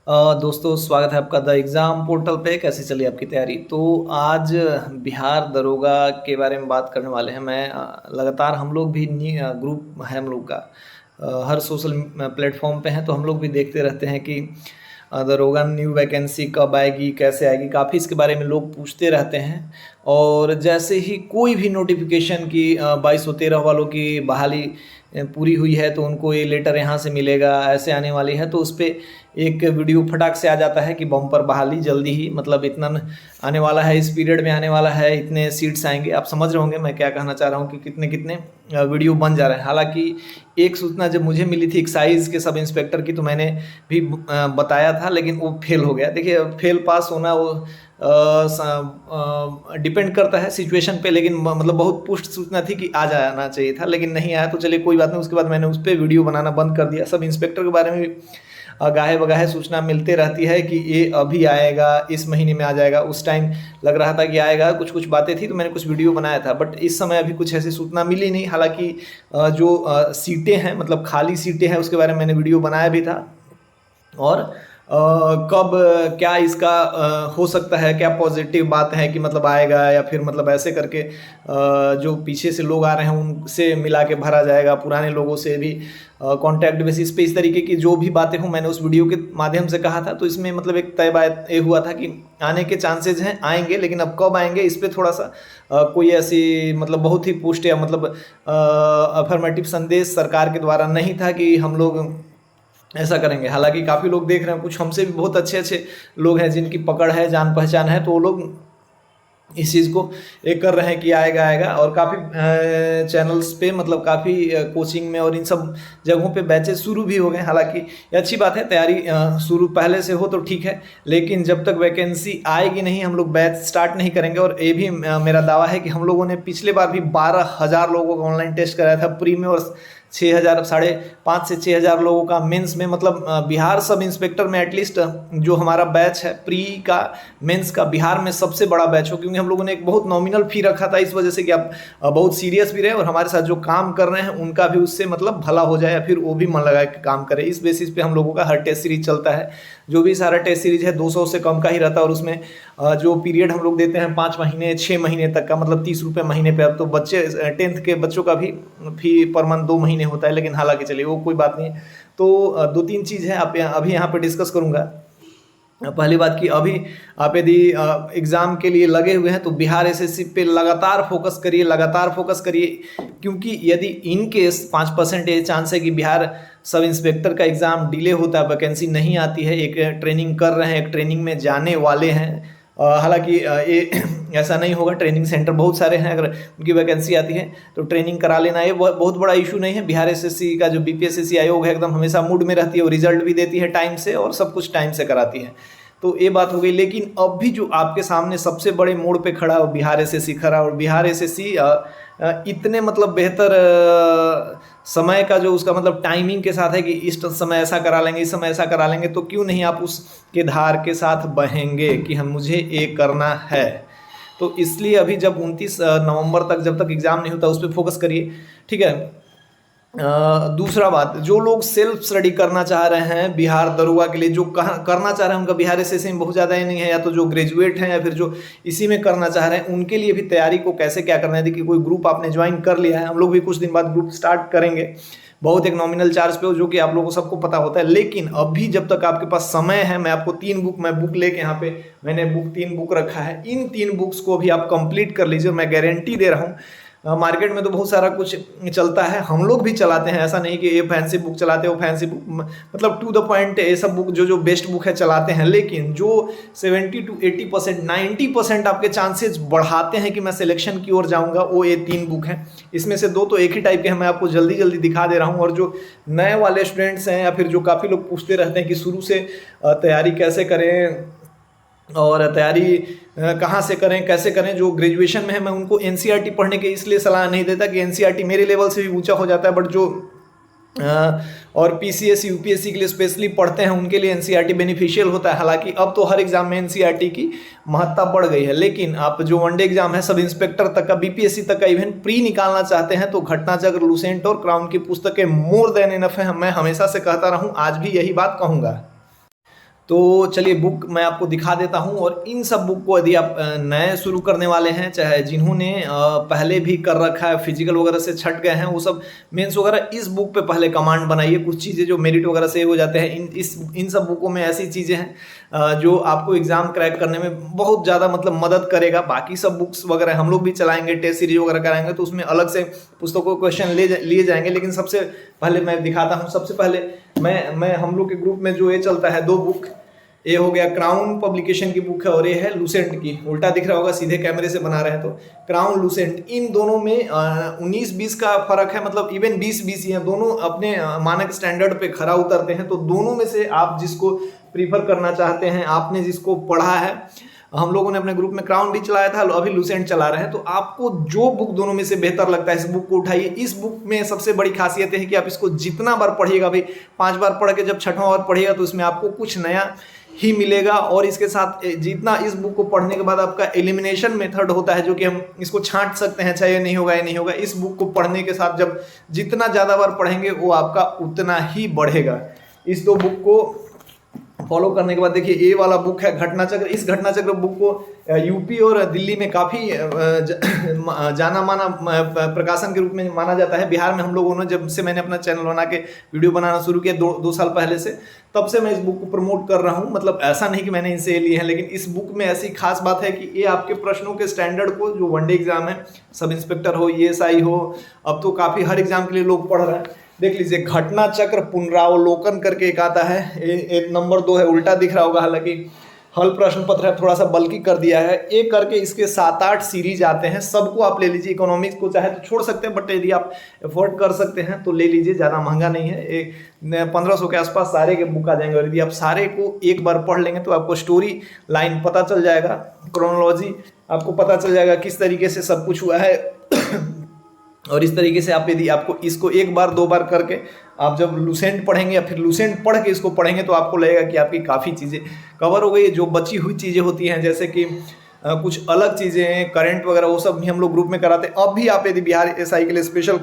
दोस्तों स्वागत है आपका द एग्ज़ाम पोर्टल पे। कैसी चली आपकी तैयारी? तो आज बिहार दरोगा के बारे में बात करने वाले हैं। मैं लगातार हम लोग भी ग्रुप है हम लोग का, हर सोशल प्लेटफॉर्म पे हैं, तो हम लोग भी देखते रहते हैं कि दरोगा न्यू वैकेंसी कब आएगी, कैसे आएगी, काफ़ी इसके बारे में लोग पूछते रहते हैं। और जैसे ही कोई भी नोटिफिकेशन की 2213 वालों की बहाली पूरी हुई है तो उनको ये लेटर यहाँ से मिलेगा, ऐसे आने वाली है, तो उस पर एक वीडियो फटाक से आ जाता है कि बम्पर बहाली जल्दी ही, मतलब इतना आने वाला है, इस पीरियड में आने वाला है, इतने सीट्स आएंगे। आप समझ रहे होंगे मैं क्या कहना चाह रहा हूँ कि कितने कितने वीडियो बन जा रहे हैं। हालांकि एक सूचना जब मुझे मिली थी एक्साइज के सब इंस्पेक्टर की, तो मैंने भी बताया था, लेकिन वो फेल हो गया। देखिए, फेल पास होना वो डिपेंड करता है सिचुएशन पे, लेकिन मतलब बहुत पुष्ट सूचना थी कि आ जाना चाहिए था, लेकिन नहीं आया। तो चलिए कोई बात नहीं, उसके बाद मैंने उस पर वीडियो बनाना बंद कर दिया। सब इंस्पेक्टर के बारे में भी गाहे बगाहे सूचना मिलते रहती है कि ये अभी आएगा, इस महीने में आ जाएगा। उस टाइम लग रहा था कि आएगा, कुछ कुछ बातें थी तो मैंने कुछ वीडियो बनाया था, बट इस समय अभी कुछ ऐसी सूचना मिली नहीं। हालांकि जो सीटें हैं, मतलब खाली सीटें हैं, उसके बारे में मैंने वीडियो बनाया भी था। और कब क्या इसका हो सकता है, क्या पॉजिटिव बात है कि मतलब आएगा, या फिर मतलब ऐसे करके जो पीछे से लोग आ रहे हैं उनसे मिला के भरा जाएगा, पुराने लोगों से भी कॉन्टैक्ट बेसिस पे, इस तरीके की जो भी बातें हों मैंने उस वीडियो के माध्यम से कहा था। तो इसमें मतलब एक तय बात ये हुआ था कि आने के चांसेज हैं, आएंगे, लेकिन अब कब आएंगे इस पर थोड़ा सा कोई ऐसी मतलब बहुत ही पुष्ट या मतलब अफर्मेटिव संदेश सरकार के द्वारा नहीं था कि हम लोग ऐसा करेंगे। हालांकि काफ़ी लोग देख रहे हैं, कुछ हमसे भी बहुत अच्छे अच्छे लोग हैं जिनकी पकड़ है, जान पहचान है, तो वो लोग इस चीज़ को एक कर रहे हैं कि आएगा आएगा। और काफ़ी चैनल्स पे, मतलब काफ़ी कोचिंग में और इन सब जगहों पे बैचेस शुरू भी हो गए। हालांकि ये अच्छी बात है, तैयारी शुरू पहले से हो तो ठीक है, लेकिन जब तक वैकेंसी आएगी नहीं हम लोग बैच स्टार्ट नहीं करेंगे। और ये भी मेरा दावा है कि हम लोगों ने पिछले बार भी 12,000 लोगों का ऑनलाइन टेस्ट कराया था प्री में, और 6,000, 5,500 से 6,000 लोगों का मेंस में। मतलब बिहार सब इंस्पेक्टर में एटलीस्ट जो हमारा बैच है प्री का, मेंस का, बिहार में सबसे बड़ा बैच हो, क्योंकि हम लोगों ने एक बहुत नॉमिनल फी रखा था, इस वजह से कि आप बहुत सीरियस भी रहे और हमारे साथ जो काम कर रहे हैं उनका भी उससे मतलब भला हो जाए, या फिर वो भी मन लगा के काम करे। इस बेसिस पे हम लोगों का हर टेस्ट सीरीज चलता है। जो भी सारा टेस्ट सीरीज है 200 से कम का ही रहता है, और उसमें जो पीरियड हम लोग देते हैं 5 महीने 6 महीने तक का, मतलब 30 रुपये महीने पे। अब तो बच्चे 10th के बच्चों का भी फी पर मंथ 2 महीने होता है, लेकिन हालांकि चलिए वो कोई बात नहीं। तो 2-3 चीज़ है आप अभी यहाँ पे डिस्कस करूँगा। पहली बात कि अभी आप यदि एग्ज़ाम के लिए लगे हुए हैं तो बिहार एसएससी पे लगातार फोकस करिए, लगातार फोकस करिए, क्योंकि यदि इन केस 5% ये चांस है कि बिहार सब इंस्पेक्टर का एग्ज़ाम डिले होता है, वैकेंसी नहीं आती है, एक ट्रेनिंग कर रहे हैं, एक ट्रेनिंग में जाने वाले हैं। हालांकि ये ऐसा नहीं होगा, ट्रेनिंग सेंटर बहुत सारे हैं, अगर उनकी वैकेंसी आती है तो ट्रेनिंग करा लेना, ये बहुत बड़ा इशू नहीं है। बिहार एसएससी का जो बीपीएससी आयोग है एकदम हमेशा मूड में रहती है, वो रिजल्ट भी देती है टाइम से और सब कुछ टाइम से कराती है। तो ये बात हो गई। लेकिन अब भी जो आपके सामने सबसे बड़े मोड़ पे खड़ा है बिहार एसएससी खड़ा, और बिहार एसएससी इतने मतलब बेहतर समय का जो उसका मतलब टाइमिंग के साथ है कि इस समय ऐसा करा लेंगे, इस समय ऐसा करा लेंगे, तो क्यों नहीं आप उसके धार के साथ बहेंगे कि हम मुझे ये करना है। तो इसलिए अभी जब 29 नवंबर तक जब तक एग्ज़ाम नहीं होता उस पर फोकस करिए, ठीक है। दूसरा बात, जो लोग सेल्फ स्टडी करना चाह रहे हैं बिहार दरोगा के लिए, जो करना चाह रहे हैं, उनका बिहार एसएससी में बहुत ज़्यादा ही नहीं है, या तो जो ग्रेजुएट हैं या फिर जो इसी में करना चाह रहे हैं, उनके लिए भी तैयारी को कैसे क्या करना है। देखिए, कोई ग्रुप आपने ज्वाइन कर लिया है, हम लोग भी कुछ दिन बाद ग्रुप स्टार्ट करेंगे, बहुत एक नॉमिनल चार्ज पे हो, जो कि आप लोगों को सबको पता होता है। लेकिन अभी जब तक आपके पास समय है, मैं आपको 3 बुक, मैं बुक लेके यहाँ पे मैंने 3 बुक रखा है, इन 3 बुक्स को भी आप कंप्लीट कर लीजिए। मैं गारंटी दे रहा हूँ, मार्केट में तो बहुत सारा कुछ चलता है, हम लोग भी चलाते हैं, ऐसा नहीं कि ये फैंसी बुक चलाते हो, फैंसी बुक मतलब टू द पॉइंट ये सब बुक जो बेस्ट बुक है चलाते हैं। लेकिन जो 70 to 80%, 90% आपके चांसेस बढ़ाते हैं कि मैं सिलेक्शन की ओर जाऊंगा, वो ये 3 बुक हैं। इसमें से 2 तो एक ही टाइप के हैं, मैं आपको जल्दी जल्दी दिखा दे रहा हूँ। और जो नए वाले स्टूडेंट्स हैं, या फिर जो काफ़ी लोग पूछते रहते हैं कि शुरू से तैयारी कैसे करें और तैयारी कहाँ से करें, कैसे करें, जो ग्रेजुएशन में है, मैं उनको एनसीईआरटी पढ़ने के इसलिए सलाह नहीं देता कि एनसीईआरटी मेरे लेवल से भी ऊंचा हो जाता है, बट जो और पीसीएस यूपीएससी के लिए स्पेशली पढ़ते हैं उनके लिए एनसीईआरटी बेनिफिशियल होता है। हालांकि अब तो हर एग्जाम में एनसीईआरटी की महत्ता बढ़ गई है, लेकिन आप जो वनडे एग्जाम है सब इंस्पेक्टर तक का, बीपीएससी तक का, इवन प्री निकालना चाहते हैं तो घटना चक्र, लूसेंट और क्राउन की पुस्तकें मोर देन इनफ है। मैं हमेशा से कहता रहूं, आज भी यही बात कहूंगा। तो चलिए बुक मैं आपको दिखा देता हूँ। और इन सब बुक को यदि आप नए शुरू करने वाले हैं, चाहे जिन्होंने पहले भी कर रखा है, फिजिकल वगैरह से छट गए हैं, वो सब मेंस वगैरह, इस बुक पे पहले कमांड बनाइए। कुछ चीज़ें जो मेरिट वगैरह से हो जाते हैं, इन सब बुकों में ऐसी चीज़ें हैं जो आपको एग्जाम क्रैक करने में बहुत ज़्यादा मतलब मदद करेगा। बाकी सब बुक्स वगैरह हम लोग भी चलाएंगे, टेस्ट सीरीज वगैरह कराएंगे, तो उसमें अलग से पुस्तकों क्वेश्चन लिए जाएंगे। लेकिन सबसे पहले मैं दिखाता हूँ। सबसे पहले मैं हम लोग के ग्रुप में जो ये चलता है 2 बुक, ये हो गया क्राउन पब्लिकेशन की बुक है और ये है लूसेंट की। उल्टा दिख रहा होगा, सीधे कैमरे से बना रहे हैं तो क्राउन लूसेंट, इन दोनों में 19-20 का फर्क है, मतलब इवन 20-20 ही है। दोनों अपने मानक स्टैंडर्ड पे खरा उतरते हैं। तो दोनों में से आप जिसको प्रीफर करना चाहते हैं, आपने जिसको पढ़ा है, हम लोगों ने अपने ग्रुप में क्राउन भी चलाया था, अभी लूसेंट चला रहे हैं, तो आपको जो बुक दोनों में से बेहतर लगता है इस बुक को उठाइए। इस बुक में सबसे बड़ी खासियत है कि आप इसको जितना बार पढ़िएगा, भाई 5 बार पढ़ के जब 6वां बार पढ़िएगा तो इसमें आपको कुछ नया ही मिलेगा। और इसके साथ जितना इस बुक को पढ़ने के बाद आपका एलिमिनेशन मेथड होता है, जो कि हम इसको छांट सकते हैं, चाहे ये नहीं होगा ये नहीं होगा, इस बुक को पढ़ने के साथ जब जितना ज़्यादा बार पढ़ेंगे वो आपका उतना ही बढ़ेगा। इस 2 बुक को फॉलो करने के बाद देखिए, ये वाला बुक है घटना चक्र। इस घटना चक्र बुक को यूपी और दिल्ली में काफ़ी जाना माना प्रकाशन के रूप में माना जाता है। बिहार में हम लोगों ने, जब से मैंने अपना चैनल बना के वीडियो बनाना शुरू किया 2 साल पहले से, तब से मैं इस बुक को प्रमोट कर रहा हूँ। मतलब ऐसा नहीं कि मैंने इनसे लिए हैं, लेकिन इस बुक में ऐसी खास बात है कि ये आपके प्रश्नों के स्टैंडर्ड को, जो वनडे एग्जाम है, सब इंस्पेक्टर हो, ESI हो, अब तो काफ़ी हर एग्जाम के लिए लोग पढ़ रहे हैं। देख लीजिए, घटना चक्र पुनरावलोकन करके एक आता है, एक नंबर 2 है, उल्टा दिख रहा होगा, हालांकि हल प्रश्न पत्र है, थोड़ा सा बल्कि कर दिया है। एक करके इसके 7-8 सीरीज आते हैं, सबको आप ले लीजिए। इकोनॉमिक्स को चाहे तो छोड़ सकते हैं, बट यदि आप अफोर्ड कर सकते हैं तो ले लीजिए, ज़्यादा महंगा नहीं है। 1500 के आसपास सारे के बुक आ जाएंगे। और यदि आप सारे को एक बार पढ़ लेंगे तो आपको स्टोरी लाइन पता चल जाएगा, क्रोनोलॉजी आपको पता चल जाएगा, किस तरीके से सब कुछ हुआ है। और इस तरीके से आप, यदि आपको इसको 1 बार 2 बार करके आप जब लूसेंट पढ़ेंगे या फिर लूसेंट पढ़ के इसको पढ़ेंगे, तो आपको लगेगा कि आपकी काफ़ी चीज़ें कवर हो गई। जो बची हुई चीज़ें होती हैं, जैसे कि कुछ अलग चीज़ें, करंट वगैरह, वो सब भी हम लोग ग्रुप में कराते हैं। अब भी आप यदि बिहार SI के लिए स्पेशल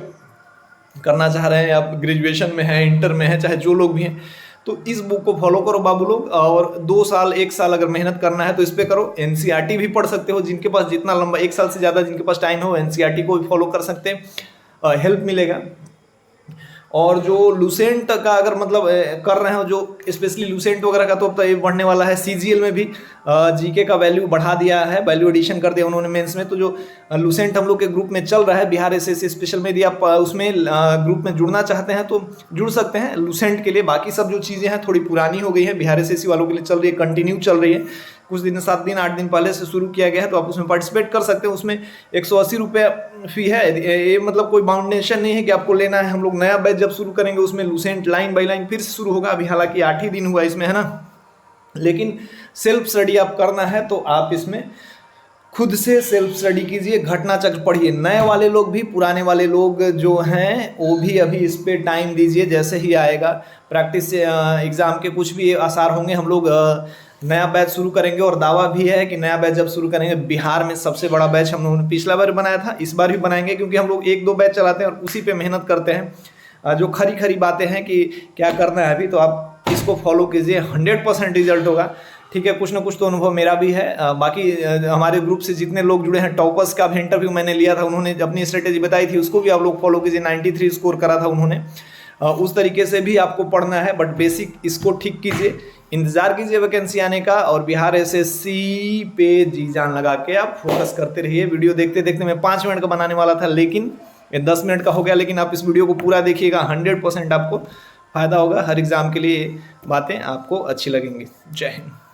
करना चाह रहे हैं, आप ग्रेजुएशन में हैं, इंटर में हैं, चाहे जो लोग भी हैं, तो इस बुक को फॉलो करो बाबू लोग। और 2 साल 1 साल अगर मेहनत करना है तो इस पे करो। NCERT भी पढ़ सकते हो, जिनके पास जितना लंबा 1 साल से ज़्यादा जिनके पास टाइम हो, NCERT को भी फॉलो कर सकते हैं, हेल्प मिलेगा। और जो लूसेंट का अगर मतलब कर रहे हो, जो स्पेशली लूसेंट वगैरह का, तो अब तो ये बढ़ने वाला है। CGL में भी GK का वैल्यू बढ़ा दिया है, वैल्यू एडिशन कर दिया उन्होंने मेंस में। तो जो लूसेंट हम लोग के ग्रुप में चल रहा है, बिहार SSC स्पेशल में, यदि आप उसमें ग्रुप में जुड़ना चाहते हैं तो जुड़ सकते हैं लूसेंट के लिए। बाकी सब जो चीज़ें हैं थोड़ी पुरानी हो गई हैं, बिहार SSC वालों के लिए चल रही है, कंटिन्यू चल रही है। कुछ दिन 7 दिन 8 दिन पहले से शुरू किया गया है, तो आप उसमें पार्टिसिपेट कर सकते हैं। उसमें 180 रुपये फी है। ये मतलब कोई बाउंडेशन नहीं है कि आपको लेना है। हम लोग नया बैच जब शुरू करेंगे उसमें लूसेंट लाइन बाई लाइन फिर से शुरू होगा। अभी हालांकि 8 ही दिन हुआ इसमें, है ना, लेकिन सेल्फ स्टडी आप करना है तो आप इसमें खुद से सेल्फ स्टडी कीजिए, घटना चक्र पढ़िए। नए वाले लोग भी, पुराने वाले लोग जो हैं वो भी अभी इस पे टाइम दीजिए। जैसे ही आएगा प्रैक्टिस से एग्ज़ाम के कुछ भी आसार होंगे, हम लोग नया बैच शुरू करेंगे। और दावा भी है कि नया बैच जब शुरू करेंगे, बिहार में सबसे बड़ा बैच हम लोगों ने पिछला बार बनाया था, इस बार भी बनाएंगे, क्योंकि हम लोग 1-2 बैच चलाते हैं और उसी पे मेहनत करते हैं। जो खरी खरी बातें हैं कि क्या करना है अभी, तो आप इसको फॉलो कीजिए, 100% रिजल्ट होगा। ठीक है, कुछ ना कुछ तो अनुभव मेरा भी है। बाकी हमारे ग्रुप से जितने लोग जुड़े हैं, टॉपर्स का भी इंटरव्यू मैंने लिया था, उन्होंने अपनी स्ट्रेटेजी बताई थी, उसको भी आप लोग फॉलो कीजिए। 93 स्कोर करा था उन्होंने। उस तरीके से भी आपको पढ़ना है, बट बेसिक इसको ठीक कीजिए, इंतजार कीजिए वैकेंसी आने का। और बिहार SSC पे जी जान लगा के आप फोकस करते रहिए। वीडियो देखते देखते मैं 5 मिनट का बनाने वाला था, लेकिन ये 10 मिनट का हो गया। लेकिन आप इस वीडियो को पूरा देखिएगा, 100% आपको फ़ायदा होगा। हर एग्ज़ाम के लिए बातें आपको अच्छी लगेंगी। जय हिंद।